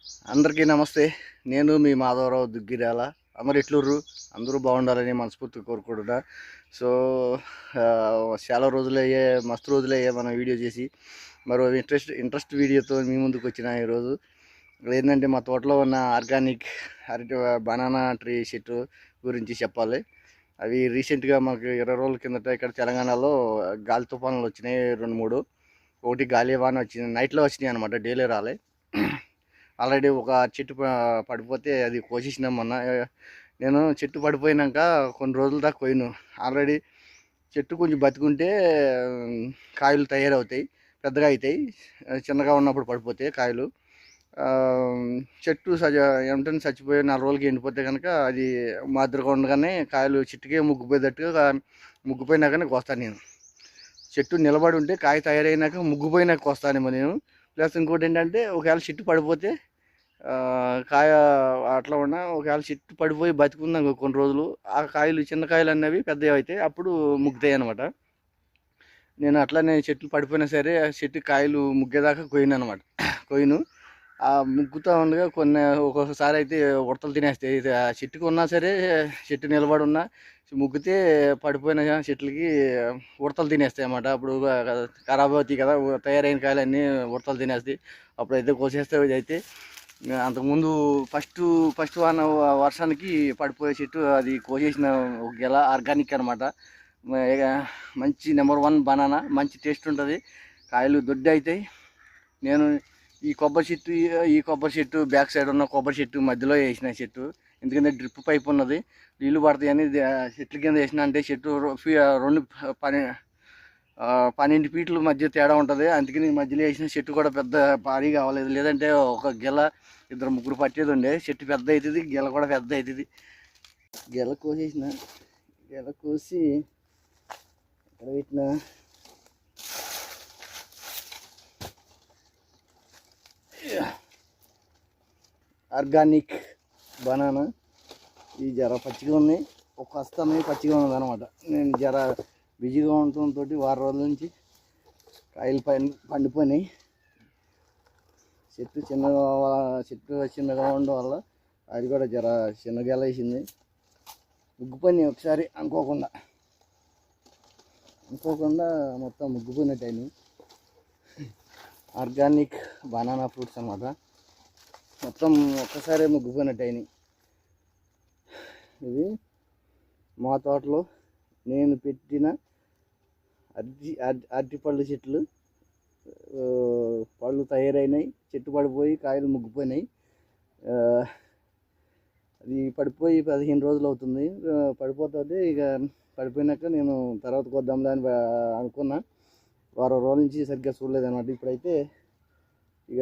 అందరికీ నమస్తే. నేను మీ మాధవరావు దుగ్గిరాల. అందరు ఎట్లుర్రు? అందరూ బాగుండాలని మనస్ఫూర్తిగా కోరుకుంటున్నా. సో, చాలా రోజులయ్యే, మస్తు రోజులయ్యే మనం వీడియో చేసి. మరో ఇంట్రెస్ట్ వీడియోతో మీ ముందుకు వచ్చిన ఈరోజు. ఏంటంటే మా తోటలో ఉన్న ఆర్గానిక్ అరటి బనానా ట్రీ చెట్టు గురించి చెప్పాలి. అవి రీసెంట్గా మాకు 20 రోజుల కిందట ఇక్కడ తెలంగాణలో గాలి తుఫానులు వచ్చినాయి 2-3. ఒకటి గాలి వాన వచ్చింది, నైట్లో వచ్చినాయి అనమాట, డైలీ రాలే. ఆల్రెడీ ఒక చెట్టు పడిపోతే అది కోసేసినాం మొన్న. నేను చెట్టు పడిపోయినాక కొన్ని రోజుల దాకా పోయిను. ఆల్రెడీ చెట్టు కొంచెం బతికుంటే కాయలు తయారవుతాయి, పెద్దగా అవుతాయి. చిన్నగా ఉన్నప్పుడు పడిపోతే కాయలు చెట్టు ఏమంటే చచ్చిపోయి 4 రోజులకి ఎండిపోతే కనుక అది మాదిరిగా ఉండగానే కాయలు చెట్టుకే ముగ్గిపోయేటట్టుగా ముగ్గిపోయినాకనే కోస్తాను నేను. చెట్టు నిలబడి ఉంటే కాయ తయారైనాక ముగ్గిపోయినాక కోస్తానేమో నేను. ప్లస్ ఇంకోటి ఏంటంటే ఒకవేళ చెట్టు పడిపోతే కాయ అట్లా ఉన్నా ఒకవేళ చెట్టు పడిపోయి బతికుందాం కొన్ని రోజులు, ఆ కాయలు చిన్న కాయలు అన్నవి పెద్దవి అయితే అప్పుడు ముగ్గుతాయి అనమాట. నేను అట్లానే చెట్లు పడిపోయినా సరే ఆ చెట్టు కాయలు ముగ్గేదాకా కొయ్యను అనమాట. కొయ్యను. ఆ ముగ్గుతూ ఉండగా ఒక్కొక్కసారి అయితే ఉడతలు తినేస్తాయి. ఆ చెట్టుకు ఉన్నా సరే, చెట్టు నిలబడి ఉన్నా ముగ్గితే పడిపోయిన చెట్లకి ఉడతలు తినేస్తాయి అన్నమాట. అప్పుడు ఖరాబ్ అవుతాయి కదా, తయారైన కాయలన్నీ ఉడతలు తినేస్తాయి. అప్పుడైతే కోసేస్తే అయితే అంతకుముందు ఫస్ట్ వర్షానికి పడిపోయే చెట్టు అది కోసేసిన ఒక గెల ఆర్గానిక్ అనమాట. మంచి నెంబర్ 1 బనానా, మంచి టేస్ట్ ఉంటుంది, కాయలు దొడ్డి అవుతాయి. నేను ఈ కొబ్బరి చెట్టు బ్యాక్ సైడ్ ఉన్న కొబ్బరి చెట్టు మధ్యలో వేసిన చెట్టు, ఎందుకంటే డ్రిప్ పైప్ ఉన్నది, నీళ్లు పడతాయని చెట్ల కింద వేసిన. అంటే చెట్టు 12 ఫీట్ల మధ్య తేడా ఉంటుంది, అందుకని మధ్యలో వేసిన. చెట్టు కూడా పెద్ద భారీ కావలేదు, లేదంటే ఒక గెల 2-3 పట్టేది ఉండే. చెట్టు పెద్ద అవుతుంది, గెల కూడా పెద్ద అవుతుంది. గెల కోసేసిన, గెల కోసి ఎక్కడ పెట్టిన ఆర్గానిక్ బనానా. ఈ జర పచ్చిగా ఉన్నాయి, ఒక వస్తానే పచ్చిగా ఉన్నది అనమాట. నేను జర బిజీగా ఉండటంతో వారం రోజుల నుంచి కాయలు పండిపోయినాయి. చెట్టు చిన్నగా ఉండడం వల్ల అది కూడా జర చిన్నగా వేసింది, ముగ్గిపోయినాయి ఒకసారి అనుకోకుండా మొత్తం ముగ్గిపోయినట్టు అయినాయి. ఆర్గానిక్ బనానా ఫ్రూట్స్ అన్నమాట, మొత్తం ఒక్కసారి ముగ్గిపోయినట్టు అయినాయి. ఇది మా తోటలో నేను పెట్టిన అరటిపళ్ళు చెట్లు. పళ్ళు తయారైనాయి, చెట్టు పడిపోయి కాయలు ముగ్గిపోయినాయి. అది పడిపోయి 15 రోజులు అవుతుంది. పడిపోతుంది ఇక. పడిపోయినాక నేను తర్వాత కొద్దాంలే అని అనుకున్నా. వారం రోజుల నుంచి సరిగ్గా చూడలేదు అనమాట. ఇప్పుడైతే ఇక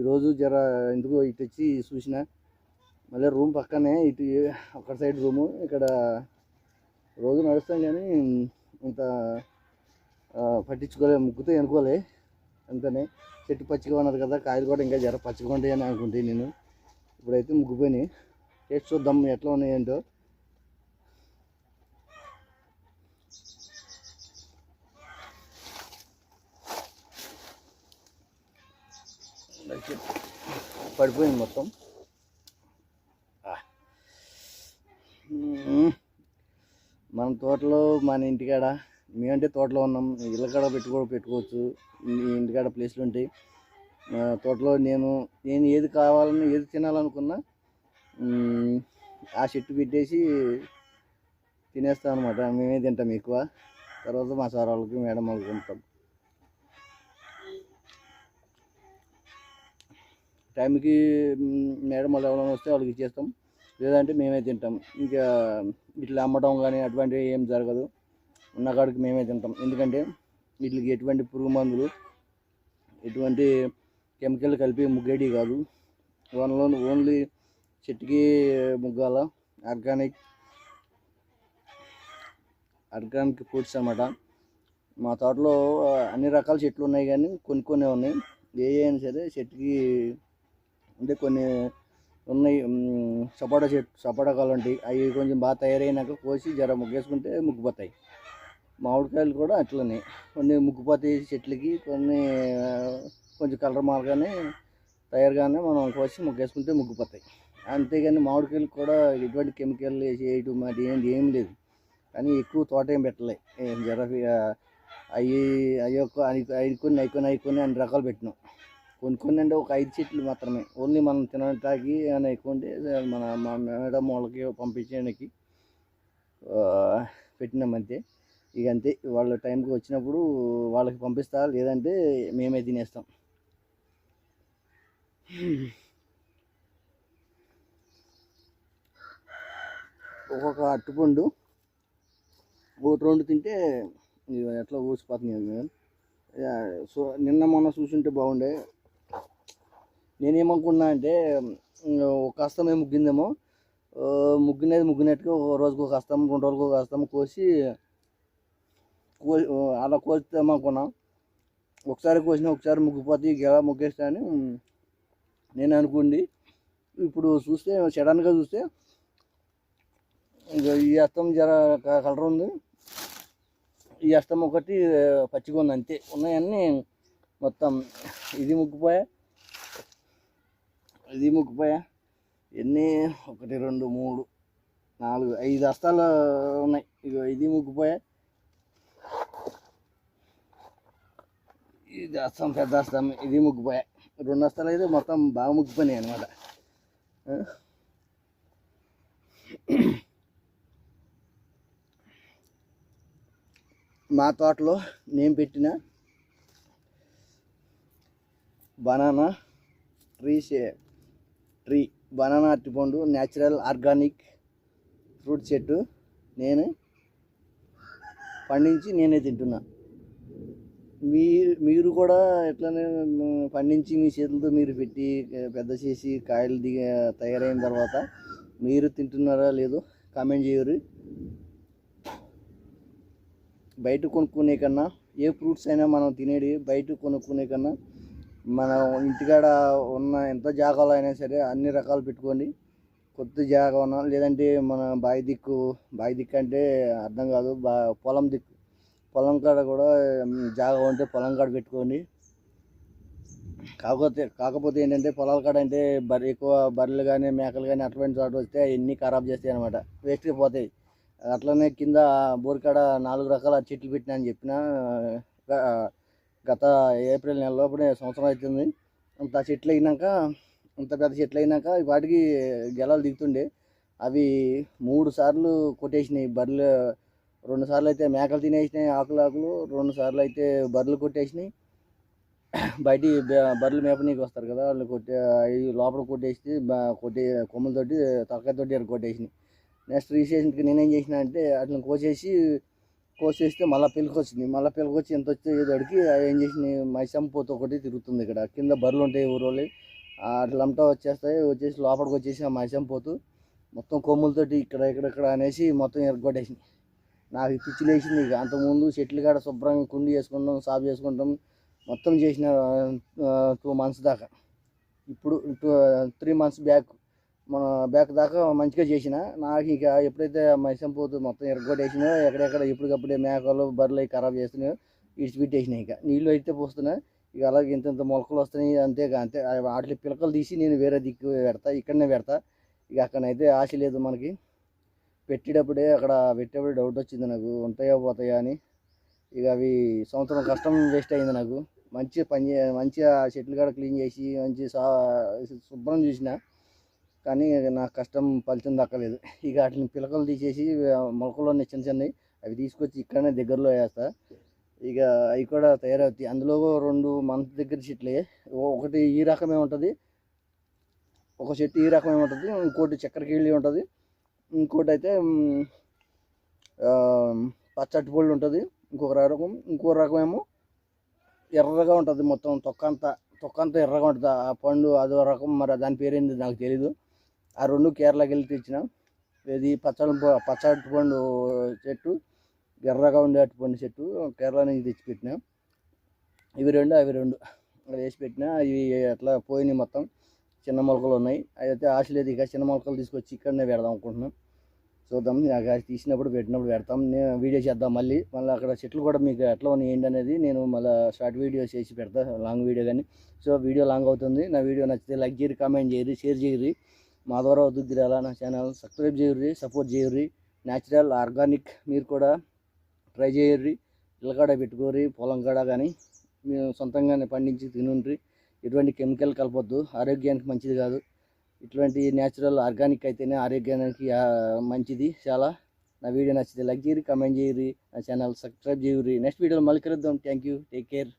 ఈరోజు జర ఎందుకు ఇటు వచ్చి చూసిన. మళ్ళీ రూమ్ పక్కనే ఇటు ఒక సైడ్ రూము, ఇక్కడ రోజు నడుస్తాం కానీ ఇంత పట్టించుకోలే, ముగ్గుతో అనుకోలే అంతనే. చెట్టు పచ్చిగా ఉన్నది కదా, కాయలు కూడా ఇంకా జర పచ్చిగా ఉంటాయి అని అనుకుంటే నేను. ఇప్పుడైతే ముగ్గిపోయినాయి, టేస్ట్ చూద్దాం ఎట్లా ఉన్నాయి ఏంటో. పడిపోయింది మొత్తం. మన తోటలో, మన ఇంటికాడ, మేమంటే తోటలో ఉన్నాం, ఇళ్ళ కాడ పెట్టుకోవచ్చు. ఇంటికాడ ప్లేస్లు ఉంటాయి. తోటలో నేను ఏది కావాలని, ఏది తినాలనుకున్నా ఆ చెట్టు పెట్టేసి తినేస్తాం అనమాట. మేమే తింటాం ఎక్కువ, తర్వాత మా సార్ వాళ్ళకి, మేడం వాళ్ళకి ఉంటాం. టైంకి మేడం వాళ్ళు ఎవరైనా వస్తే వాళ్ళకి ఇచ్చేస్తాం, లేదంటే మేమే తింటాం. ఇంకా ఇట్లా అమ్మటం కానీ అటువంటివి ఏం జరగదు. ఉన్న కాడికి మేమే తింటాం. ఎందుకంటే వీటికి ఎటువంటి పురుగు మందులు, ఎటువంటి కెమికల్ కలిపి ముగ్గేటి కాదు. ఓన్లీ చెట్టుకి ముగ్గాల ఆర్గానిక్ ఫ్రూట్స్ అన్నమాట. మా తోటలో అన్ని రకాల చెట్లు ఉన్నాయి, కానీ కొన్ని ఉన్నాయి. ఏ అయినా సరే చెట్టుకి అంటే కొన్ని ఉన్నాయి. సపోటా కాయలు ఉంటాయి, అవి కొంచెం బాగా తయారైనాక కోసి జర ముగ్గేసుకుంటే ముగ్గిపోతాయి. మామిడికాయలు కూడా అట్లనే కొన్ని ముగ్గిపోతాయి చెట్లకి, కొన్ని కొంచెం కలర్ మారగానే తయారుగానే మనం కోసి ముగ్గేసుకుంటే ముగ్గిపోతాయి. అంతేగాని మామిడికాయలు కూడా ఎటువంటి కెమికల్ వేయడం అది ఏం లేదు. కానీ ఎక్కువ తోట ఏం పెట్టలే, జర అవి అవి కొన్ని అన్ని రకాలు పెట్టినాం. కొన్ని అంటే ఒక 5 చెట్లు మాత్రమే, ఓన్లీ మనం తినడానికి అని ఎక్కువ ఉంటే మా మేడం వాళ్ళకి పంపించడానికి పెట్టినాం అంతే. ఇక అంతే, వాళ్ళ టైంకి వచ్చినప్పుడు వాళ్ళకి పంపిస్తా, లేదంటే మేమే తినేస్తాం. ఒక్కొక్క అరటిపండు 1-2 తింటే ఎట్లా ఊసిపోతుంది. సో నిన్న మొన్న చూసుంటే బాగుండే. నేనేమనుకున్నా అంటే ఒక హస్తమే ముగ్గిందేమో, ముగ్గినట్టుగా ఒక రోజుకు ఒక హస్తం, 2 రోజులకు ఒక హస్తం కోసి అలా కోస్తామనుకున్నా. ఒకసారి కోసినా ఒకసారి ముగ్గిపోతే ఎలా ముగ్గేస్తా అని నేను అనుకోండి. ఇప్పుడు చూస్తే సడన్గా చూస్తే ఈ హస్తం జర కలర్ ఉంది, ఈ హస్తం ఒకటి పచ్చిగా ఉంది, అంతే. ఉన్నాయన్నీ మొత్తం ఇది ముగ్గిపోయా ఎన్ని 1 2 3 4 5 హస్తాలు ఉన్నాయి. ఇక ఇది ముగ్గిపోయా, ఇది హస్తం పెద్ద హస్తం, ఇది ముగ్గిపోయా. 2 హస్తాలు అయితే మొత్తం బాగా ముగ్గిపోయినాయి అనమాట. మా తోటలో నేను పెట్టిన బనానా ట్రీ బనానా అరటిపండు న్యాచురల్ ఆర్గానిక్ ఫ్రూట్ చెట్టు నేను పండించి నేనే తింటున్నా. మీరు కూడా ఎట్లనే పండించి మీ చేతులతో మీరు పెట్టి పెద్ద చేసి కాయలు తయారైన తర్వాత మీరు తింటున్నారా లేదో కామెంట్ చేయరు. బయట కొనుక్కునే కన్నా, ఏ ఫ్రూట్స్ అయినా మనం తినేది బయట కొనుక్కునే కన్నా మన ఇంటికాడ ఉన్న ఎంత జాగాలో అయినా సరే అన్ని రకాలు పెట్టుకోండి. కొత్త జాగా ఉన్నా, లేదంటే మన బావి దిక్కు అంటే అర్థం కాదు, పొలం కాడ కూడా జాగా ఉంటే పొలం కాడ పెట్టుకోండి. కాకపోతే ఏంటంటే పొలాల కాడ అంటే ఎక్కువ బర్రెలు కానీ మేకలు కానీ అటువంటి చోట వస్తే అవన్నీ ఖరాబ్ చేస్తాయి అనమాట, వేస్ట్గా పోతాయి. అట్లనే కింద బోరికాడ 4 రకాల చెట్లు పెట్టినా అని చెప్పిన, గత ఏప్రిల్ నెల లోపలే సంవత్సరం అవుతుంది. అంత పెద్ద చెట్లు అయినాక వాటికి గెలాలు దిగుతుండే. అవి 3 సార్లు కొట్టేసినాయి బర్రెలు. 2 సార్లు అయితే మేకలు తినేసినాయి ఆకులు, 2 సార్లు అయితే బర్రెలు కొట్టేసినాయి. బయటికి బర్రెలు మేపనీకి వస్తారు కదా, వాళ్ళు అవి లోపల కొట్టేసి కొమ్మలతోటి తలకాయతోటి కొట్టేసినాయి. నెక్స్ట్ రీసెంట్గా నేనేం చేసిన అంటే అట్లా కోసేస్తే మళ్ళీ పిల్లకొచ్చి ఎంత వచ్చేవాడికి ఏం చేసినాయి, మైసంపోతు ఒకటి తిరుగుతుంది ఇక్కడ కింద. బర్రెలు ఉంటాయి ఊరోళ్ళు, అట్లంతా వచ్చేసి లోపలికి వచ్చేసి ఆ మైసంపోతు మొత్తం కొమ్ములతోటి ఇక్కడ అనేసి మొత్తం ఎరగొట్టేసినాయి. నాకు పిచ్చి లేచింది. ఇక అంతకుముందు చెట్లు కాడ శుభ్రంగా కుండి చేసుకుంటాం, సాఫ్ చేసుకుంటాం, మొత్తం చేసిన 2 months దాకా. ఇప్పుడు 3 months బ్యాక్ దాకా మంచిగా చేసిన. నాకు ఇక ఎప్పుడైతే మైసంపోతు మొత్తం ఎరగొట్టేసినా, ఎక్కడెక్కడ ఎప్పటికప్పుడే మేకలు బర్రెలు ఖరాబ్ చేస్తున్నాయో విడిచిపెట్టేసినాయి. ఇక నీళ్ళు అయితే పోస్తున్నా, ఇక అలాగే ఇంత మొలకలు వస్తున్నాయి. అంతే వాటి పిలకలు తీసి నేను వేరే దిక్కు పెడతా, ఇక్కడనే పెడతా. ఇక అక్కడనైతే ఆశ లేదు మనకి. పెట్టేటప్పుడే డౌట్ వచ్చింది నాకు, ఉంటాయో పోతాయా అని. ఇక అవి సంవత్సరం కష్టం వేస్ట్ అయింది నాకు. మంచిగా చెట్లు కాడ క్లీన్ చేసి మంచి శుభ్రం చూసిన, కానీ నాకు కష్టం ఫలితం దక్కలేదు. ఇక వాటిని పిలకలు తీసేసి మొలకలు చిన్నవి అవి తీసుకొచ్చి ఇక్కడనే దగ్గరలో వేస్తా. ఇక అవి కూడా తయారవుతాయి. అందులో 2 months దగ్గర చెట్లే. ఒకటి ఈ రకమే ఉంటుంది, ఒక చెట్టు ఈ రకమే ఉంటుంది, ఇంకోటి చక్కెరకేళి ఉంటుంది, ఇంకోటి అయితే పచ్చటి పళ్ళు ఉంటుంది, ఇంకో రకం ఏమో ఎర్రగా ఉంటుంది, మొత్తం తొక్కంతా ఎర్రగా ఉంటుంది ఆ పండు. అదో రకం, మరి దాని పేరేంది నాకు తెలీదు. ఆ 2 కేరళకి వెళ్ళి తెచ్చిన. ఇది పచ్చటి పండు చెట్టు, ఎర్రగా ఉండే అరటిపండు చెట్టు కేరళ నుంచి తెచ్చిపెట్టిన. ఇవి 2 అవి 2 వేసి పెట్టిన. ఇవి అట్లా పోయినాయి, మొత్తం చిన్న మొలకలు ఉన్నాయి. అయితే ఆశ లేదు, ఇక చిన్న మొలకలు తీసుకొచ్చి ఇక్కడనే పెడదాం అనుకుంటున్నాం. చూద్దాం. తీసినప్పుడు పెట్టినప్పుడు పెడతాం. నేను వీడియో చేద్దాం మళ్ళీ అక్కడ చెట్లు కూడా మీకు ఎట్లా ఉన్నాయి ఏంటి అనేది నేను మళ్ళీ షార్ట్ వీడియో చేసి పెడతా, లాంగ్ వీడియో కానీ. సో వీడియో లాంగ్ అవుతుంది. నా వీడియో నచ్చితే లైక్ చేయరు, కామెంట్ చేయరు, షేర్ చేయరు. మా ద్వారా వద్దురా నా ఛానల్ సబ్స్క్రైబ్ చేయరు, సపోర్ట్ చేయరు. న్యాచురల్ ఆర్గానిక్ మీరు కూడా ట్రై చేయర్రి. ఇళ్ళకాడ పెట్టుకోరి, పొలం కాడ కానీ మేము సొంతంగానే పండించి తినుండ్రి. ఎటువంటి కెమికల్ కలపొద్దు, ఆరోగ్యానికి మంచిది కాదు. ఇటువంటి న్యాచురల్ ఆర్గానిక్ అయితేనే ఆరోగ్యానికి మంచిది చాలా. నా వీడియో నచ్చితే లైక్ చేయరు, కామెంట్ చేయరు, నా ఛానల్ సబ్స్క్రైబ్ చేయరు. నెక్స్ట్ వీడియోలో మళ్ళీ కలుద్దాం. Thank you, take care.